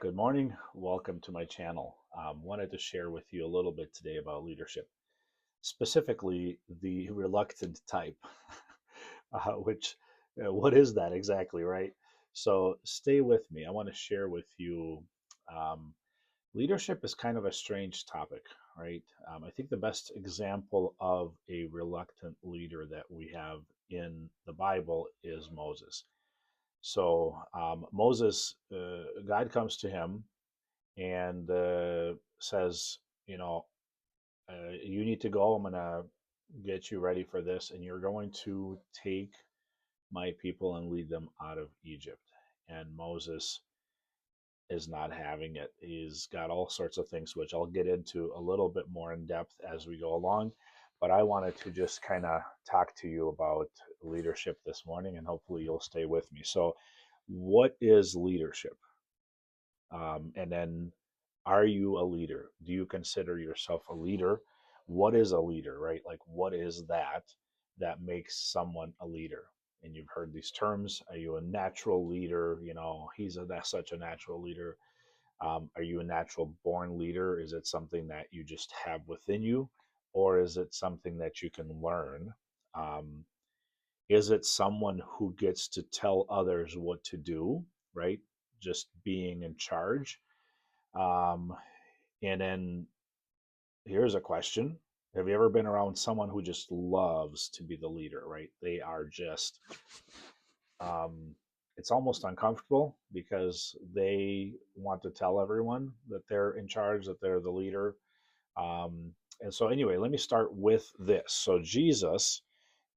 Good morning. Welcome to my channel. Wanted to share with you a little bit today about leadership, specifically the reluctant type, which, what is that exactly, right? So stay with me. I want to share with you. Um, Leadership is kind of a strange topic, right? I think the best example of a reluctant leader that we have in the Bible is Moses. So Moses, God comes to him and says, you know, you need to go. I'm going to get you ready for this, and you're going to take my people and lead them out of Egypt. And Moses is not having it. He's got all sorts of things, which I'll get into a little bit more in depth as we go along. But I wanted to just kind of talk to you about leadership this morning, and hopefully you'll stay with me. So, what is leadership? And then, are you a leader? Do you consider yourself a leader? What is a leader, right? Like, what is that makes someone a leader? And you've heard these terms. Are you a natural leader? That's such a natural leader. Are you a natural born leader? Is it something that you just have within you, or is it something that you can learn? Um, is it someone who gets to tell others what to do, right? Just being in charge? Um, and then here's a question. Have you ever been around someone who just loves to be the leader, right? They are just, um, it's almost uncomfortable because they want to tell everyone that they're in charge, that they're the leader. And so, anyway, let me start with this. So, Jesus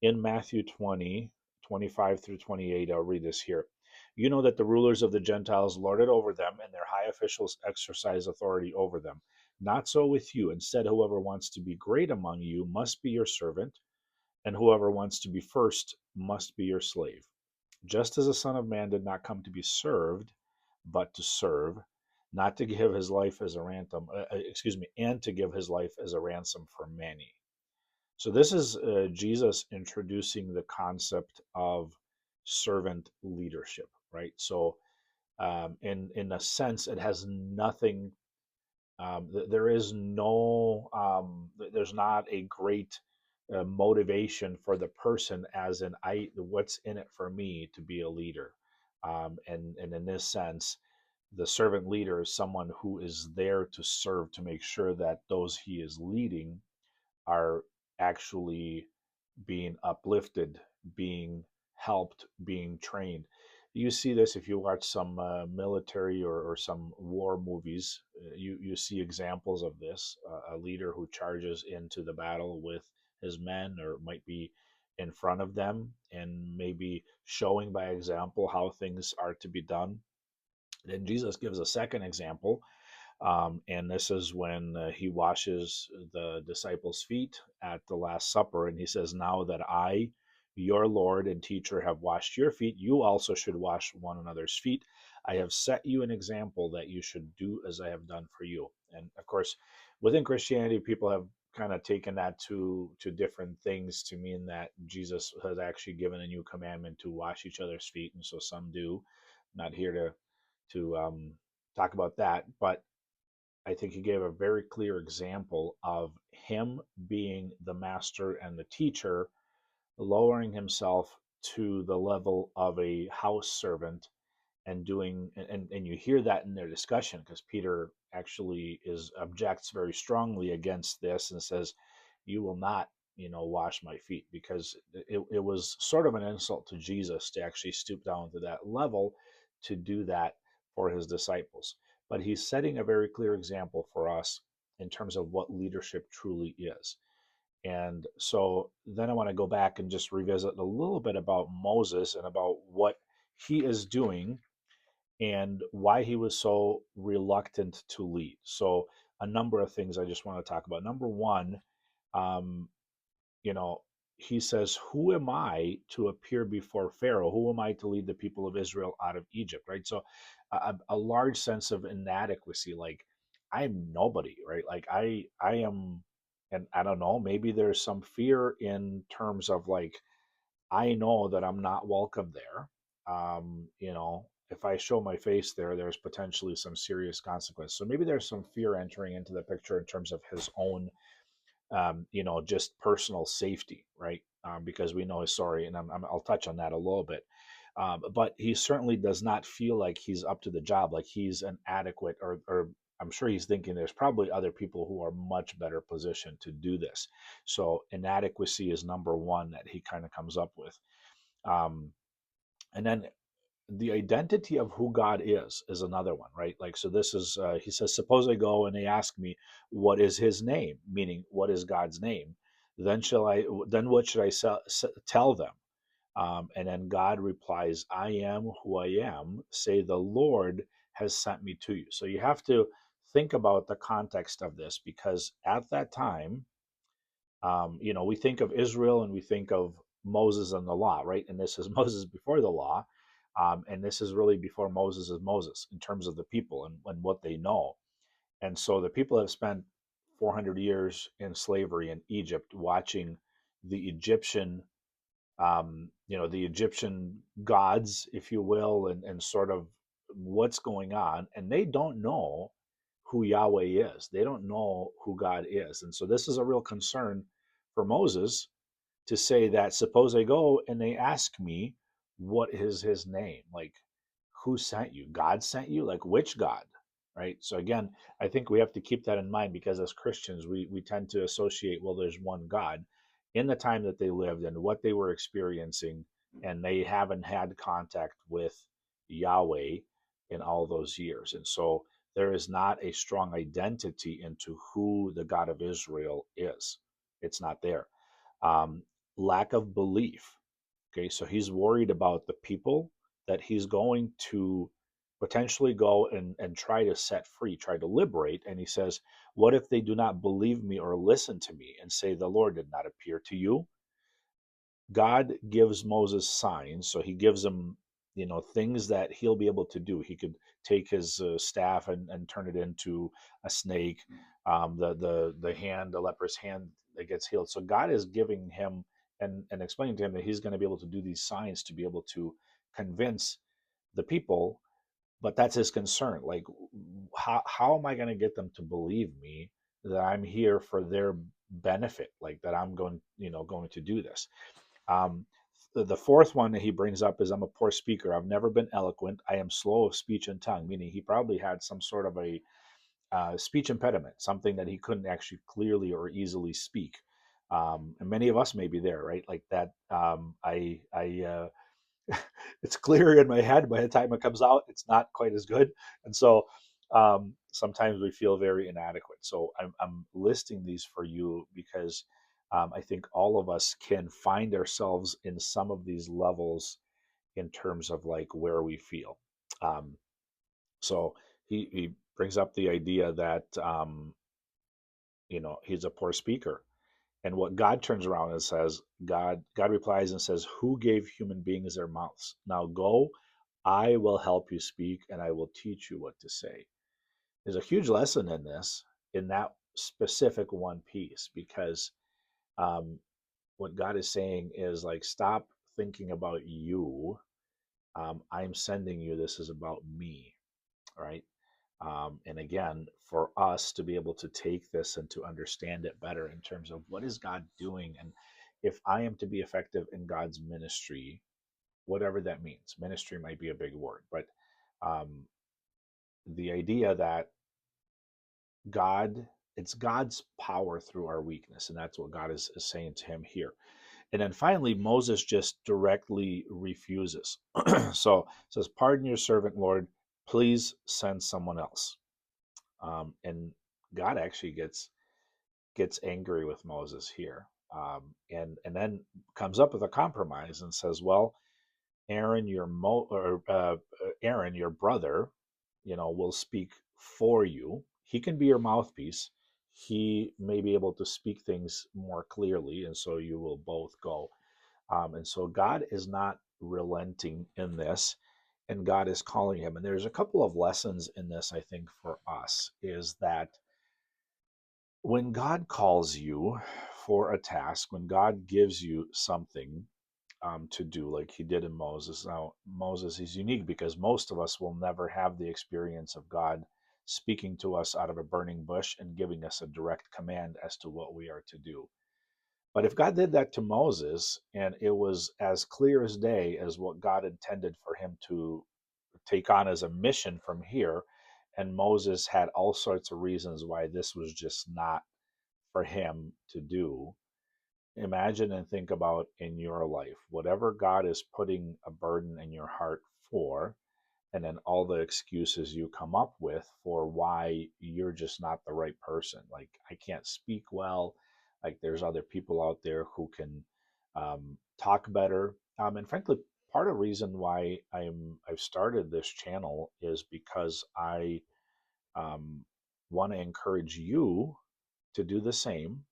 in Matthew 20, 25 through 28, I'll read this here. You know that the rulers of the Gentiles lord it over them, and their high officials exercise authority over them. Not so with you. Instead, whoever wants to be great among you must be your servant, and whoever wants to be first must be your slave. Just as the Son of Man did not come to be served, but to serve, not to give his life as a ransom, and to give his life as a ransom for many. So this is Jesus introducing the concept of servant leadership, right? So in a sense, it has nothing. There is no. There's not a great motivation for the person, as in I. What's in it for me to be a leader? And in this sense, the servant leader is someone who is there to serve, to make sure that those he is leading are actually being uplifted, being helped, being trained. You see this if you watch some military or some war movies. You see examples of this. A leader who charges into the battle with his men, or might be in front of them, and maybe showing by example how things are to be done. Then Jesus gives a second example, and this is when he washes the disciples' feet at the Last Supper. And he says, now that I, your Lord and teacher, have washed your feet, you also should wash one another's feet. I have set you an example that you should do as I have done for you. And of course, within Christianity, people have kind of taken that to different things to mean that Jesus has actually given a new commandment to wash each other's feet, and so some do. Not here to talk about that, but I think he gave a very clear example of him being the master and the teacher, lowering himself to the level of a house servant and doing, and you hear that in their discussion, because Peter actually is objects very strongly against this and says, you will not, wash my feet, because it was sort of an insult to Jesus to actually stoop down to that level to do that for his disciples. But he's setting a very clear example for us in terms of what leadership truly is. And so then I want to go back and just revisit a little bit about Moses and about what he is doing and why he was so reluctant to lead. So, a number of things I just want to talk about. Number one, um, you know, he says, who am I to appear before Pharaoh? Who am I to lead the people of Israel out of Egypt? Right. So, a large sense of inadequacy, like I'm nobody, right? Like I am, and I don't know, maybe there's some fear in terms of like, I know that I'm not welcome there. if I show my face there, there's potentially some serious consequence. So maybe there's some fear entering into the picture in terms of his own, just personal safety, right? Because we know his story, and I'll touch on that a little bit. But he certainly does not feel like he's up to the job, like he's an adequate, or I'm sure he's thinking there's probably other people who are much better positioned to do this. So inadequacy is number one that he kind of comes up with. Um, and then the identity of who God is another one, right? Like, so this is, he says, suppose I go and they ask me, what is his name? Meaning, what is God's name? Then what should I tell them? And then God replies, I am who I am. Say, the Lord has sent me to you. So you have to think about the context of this, because at that time, we think of Israel and we think of Moses and the law, right? And this is Moses before the law. And this is really before Moses is Moses in terms of the people and what they know. And so the people have spent 400 years in slavery in Egypt, watching the the Egyptian gods, if you will, and sort of what's going on. And they don't know who Yahweh is. They don't know who God is. And so this is a real concern for Moses, to say that, suppose I go and they ask me, what is his name? Like, who sent you? God sent you? Like, which God? Right? So again, I think we have to keep that in mind, because as Christians, we tend to associate, well, there's one God in the time that they lived and what they were experiencing, and they haven't had contact with Yahweh in all those years. And so there is not a strong identity into who the God of Israel is. It's not there. Um, Lack of belief. Okay, so he's worried about the people that he's going to potentially go and try to set free, try to liberate. And he says, what if they do not believe me or listen to me and say, the Lord did not appear to you? God gives Moses signs. So he gives him, things that he'll be able to do. He could take his staff and turn it into a snake. The leper's hand that gets healed. So God is giving him and explaining to him that he's going to be able to do these signs to be able to convince the people. But that's his concern. Like, how am I going to get them to believe me that I'm here for their benefit? Like, that I'm going to do this. Um, the fourth one that he brings up is, I'm a poor speaker. I've never been eloquent. I am slow of speech and tongue, meaning he probably had some sort of a speech impediment, something that he couldn't actually clearly or easily speak. And many of us may be there, right? Like that. It's clear in my head. By the time it comes out, it's not quite as good. And so sometimes we feel very inadequate. So I'm listing these for you because I think all of us can find ourselves in some of these levels in terms of like where we feel. Um, so he brings up the idea that, he's a poor speaker. And what God turns around and says, God replies and says, who gave human beings their mouths? Now go, I will help you speak, and I will teach you what to say. There's a huge lesson in this, in that specific one piece, because um, what God is saying is like, stop thinking about you. I'm sending you. This is about me, right? And again, for us to be able to take this and to understand it better in terms of what is God doing, and if I am to be effective in God's ministry, whatever that means. Ministry might be a big word, but um, the idea that God, it's God's power through our weakness, and that's what God is saying to him here. And then finally, Moses just directly refuses. So it says, "Pardon your servant, Lord. Please send someone else." And God actually gets angry with Moses here, and then comes up with a compromise and says, "Well, Aaron, Aaron, your brother, will speak for you. He can be your mouthpiece. He may be able to speak things more clearly, and so you will both go." And so God is not relenting in this, and God is calling him. And there's a couple of lessons in this, I think, for us, is that when God calls you for a task, when God gives you something, to do like he did in Moses. Now, Moses is unique because most of us will never have the experience of God speaking to us out of a burning bush and giving us a direct command as to what we are to do. But if God did that to Moses and it was as clear as day as what God intended for him to take on as a mission from here, and Moses had all sorts of reasons why this was just not for him to do, imagine and think about in your life whatever God is putting a burden in your heart for, and then all the excuses you come up with for why you're just not the right person. Like, I can't speak well. Like, there's other people out there who can talk better. And frankly, part of the reason why I've started this channel is because I um, want to encourage you to do the same,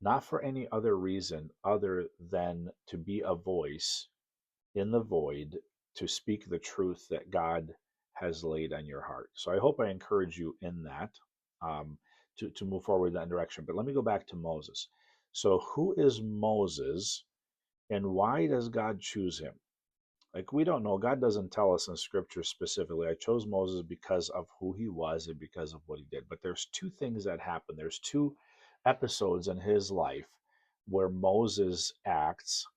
not for any other reason other than to be a voice in the void, to speak the truth that God has laid on your heart. So I hope I encourage you in that, to move forward in that direction. But let me go back to Moses. So, who is Moses and why does God choose him? Like, we don't know. God doesn't tell us in scripture specifically. I chose Moses because of who he was and because of what he did. But there's two things that happen. There's two episodes in his life where Moses acts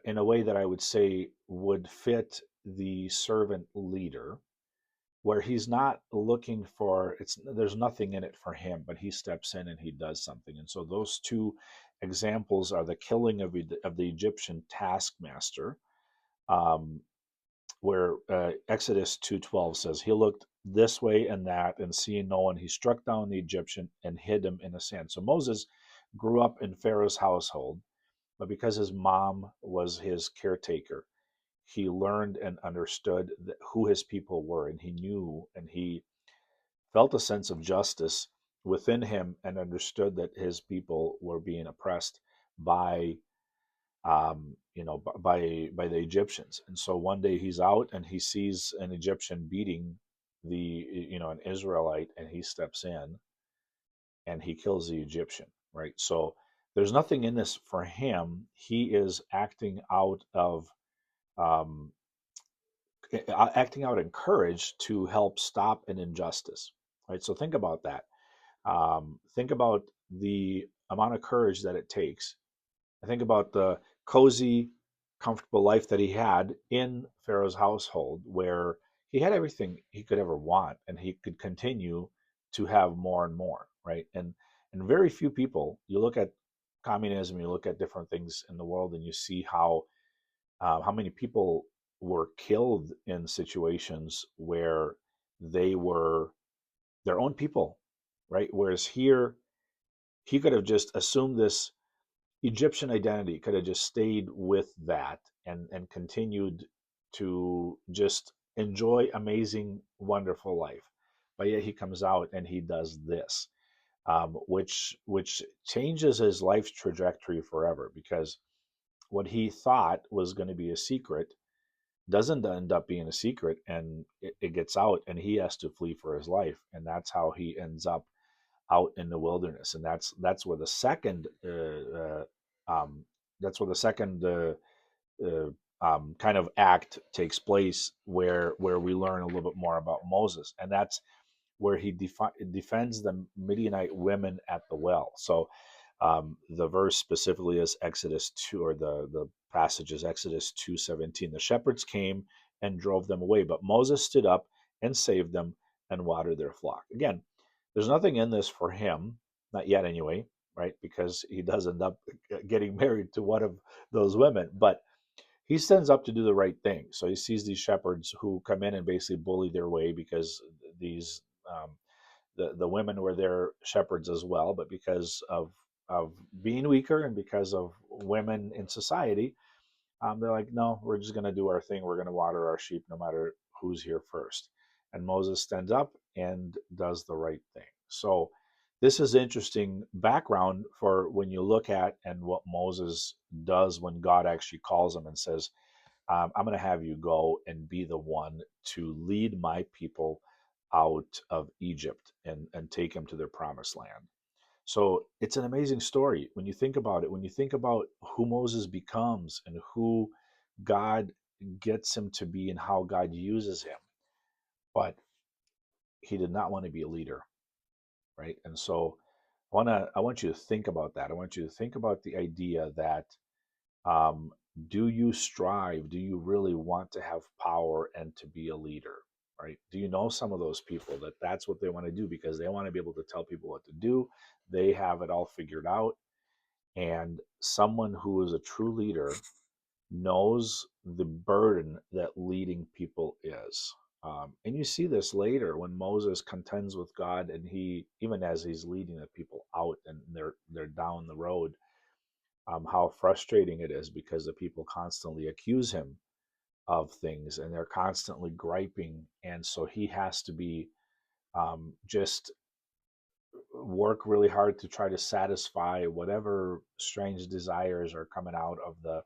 in a way that I would say would fit the servant leader, where he's not looking for it's there's nothing in it for him, but he steps in and he does something. And so those two examples are the killing of the Egyptian taskmaster, um, where Exodus 2:12 says he looked this way and that, and seeing no one, he struck down the Egyptian and hid him in the sand. So Moses grew up in Pharaoh's household, but because his mom was his caretaker, he learned and understood who his people were, and he knew and he felt a sense of justice within him and understood that his people were being oppressed by by the Egyptians. And so one day he's out and he sees an Egyptian beating an Israelite, and he steps in and he kills the Egyptian, right? So there's nothing in this for him. He is um, acting out in courage to help stop an injustice, right? So think about that. Think about the amount of courage that it takes. I think about the cozy, comfortable life that he had in Pharaoh's household, where he had everything he could ever want, and he could continue to have more and more, right? And very few people. You look at communism, you look at different things in the world, and you see how many people were killed in situations where they were their own people, right? Whereas here, he could have just assumed this Egyptian identity, could have just stayed with that and continued to just enjoy amazing, wonderful life. But yet he comes out and he does this, which changes his life's trajectory forever, because what he thought was going to be a secret doesn't end up being a secret, and it gets out and he has to flee for his life, and that's how he ends up out in the wilderness. And that's where the second um, kind of act takes place, where we learn a little bit more about Moses, and that's where he defends the Midianite women at the well. So the verse specifically is Exodus 2, or the passage is Exodus 2:17. The shepherds came and drove them away, but Moses stood up and saved them and watered their flock. Again, there's nothing in this for him, not yet anyway, right? Because he does end up getting married to one of those women, but he stands up to do the right thing. So he sees these shepherds who come in and basically bully their way, because these um, the women were their shepherds as well, but because of being weaker and because of women in society, they're like, no, we're just going to do our thing. We're going to water our sheep no matter who's here first. And Moses stands up and does the right thing. So this is interesting background for when you look at and what Moses does when God actually calls him and says, I'm going to have you go and be the one to lead my people out of Egypt and take them to their promised land. So it's an amazing story when you think about it. When you think about who Moses becomes and who God gets him to be and how God uses him, but he did not want to be a leader, right? And so I want you to think about that. I want you to think about the idea that, um, do you strive? Do you really want to have power and to be a leader? Right? Do you know some of those people that that's what they want to do because they want to be able to tell people what to do? They have it all figured out. And someone who is a true leader knows the burden that leading people is. And you see this later when Moses contends with God, and he, even as he's leading the people out and they're down the road, how frustrating it is because the people constantly accuse him of things and they're constantly griping, and so he has to be, just work really hard to try to satisfy whatever strange desires are coming out of the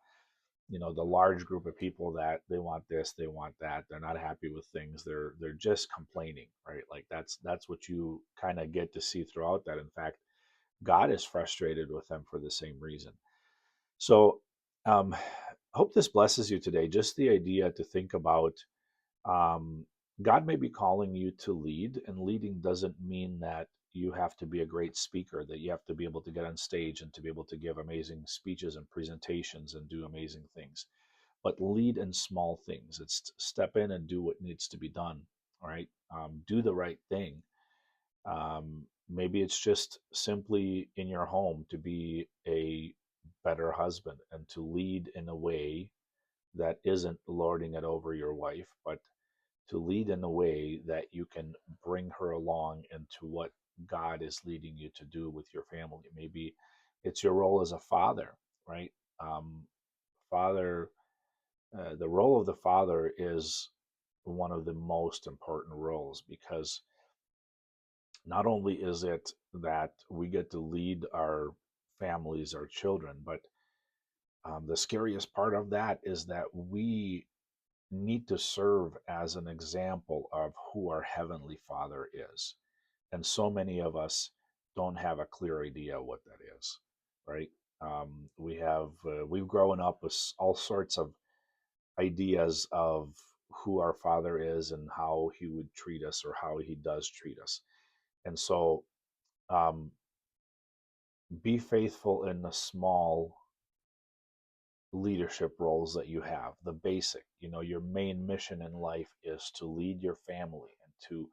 large group of people that they want this, they want that, they're not happy with things, they're just complaining, right? Like that's what you kind of get to see throughout that. In fact, God is frustrated with them for the same reason. So, um, hope this blesses you today. Just the idea to think about, um, God may be calling you to lead, and leading doesn't mean that you have to be a great speaker, that you have to be able to get on stage and to be able to give amazing speeches and presentations and do amazing things. But lead in small things. It's step in and do what needs to be done. All right. Do the right thing. Maybe it's just simply in your home to be a better husband and to lead in a way that isn't lording it over your wife, but to lead in a way that you can bring her along into what God is leading you to do with your family. Maybe it's your role as a father, right? Um, father, the role of the father is one of the most important roles because not only is it that we get to lead our families, our children, but the scariest part of that is that we need to serve as an example of who our Heavenly Father is. And so many of us don't have a clear idea what that is, right? We've grown up with all sorts of ideas of who our Father is and how He would treat us or how He does treat us. And so, um, be faithful in the small leadership roles that you have, the basic. Your main mission in life is to lead your family and to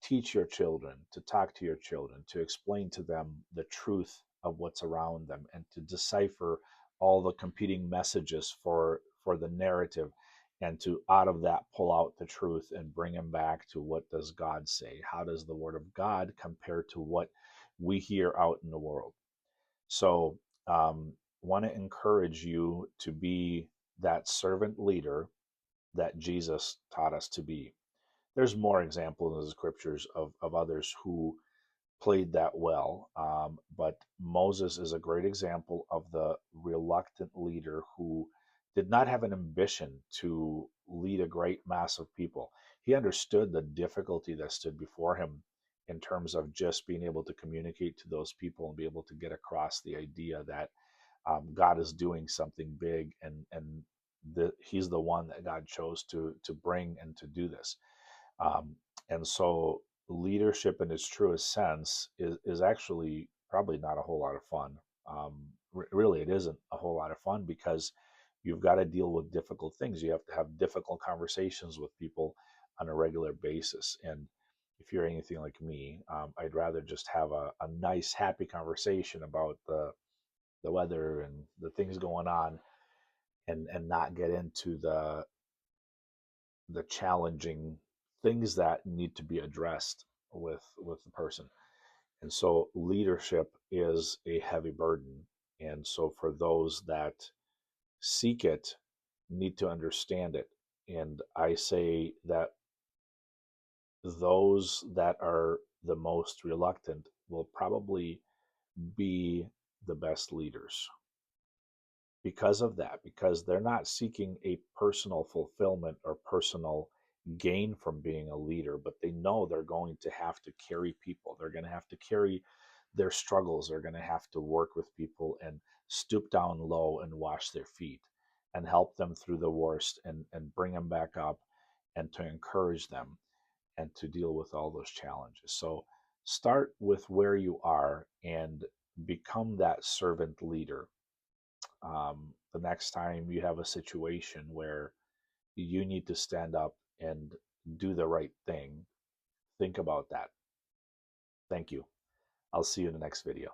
teach your children, to talk to your children, to explain to them the truth of what's around them, and to decipher all the competing messages for the narrative, and to out of that pull out the truth and bring them back to what does God say? How does the Word of God compare to what we hear out in the world? So, want to encourage you to be that servant leader that Jesus taught us to be. There's more examples in the scriptures of others who played that well, but Moses is a great example of the reluctant leader who did not have an ambition to lead a great mass of people. He understood the difficulty that stood before him in terms of just being able to communicate to those people and be able to get across the idea that, God is doing something big, and he's the one that God chose to bring and to do this. Um, and so leadership in its truest sense is actually probably not a whole lot of fun. Really, it isn't a whole lot of fun because you've got to deal with difficult things. You have to have difficult conversations with people on a regular basis. And if you're anything like me, I'd rather just have a nice, happy conversation about the weather and the things going on, and not get into the challenging things that need to be addressed with the person. And so leadership is a heavy burden. And so for those that seek it, need to understand it. And I say that those that are the most reluctant will probably be the best leaders because of that, because they're not seeking a personal fulfillment or personal gain from being a leader, but they know they're going to have to carry people. They're going to have to carry their struggles are going to have to work with people and stoop down low and wash their feet and help them through the worst and bring them back up and to encourage them and to deal with all those challenges. So start with where you are and become that servant leader. The next time you have a situation where you need to stand up and do the right thing, think about that. Thank you. I'll see you in the next video.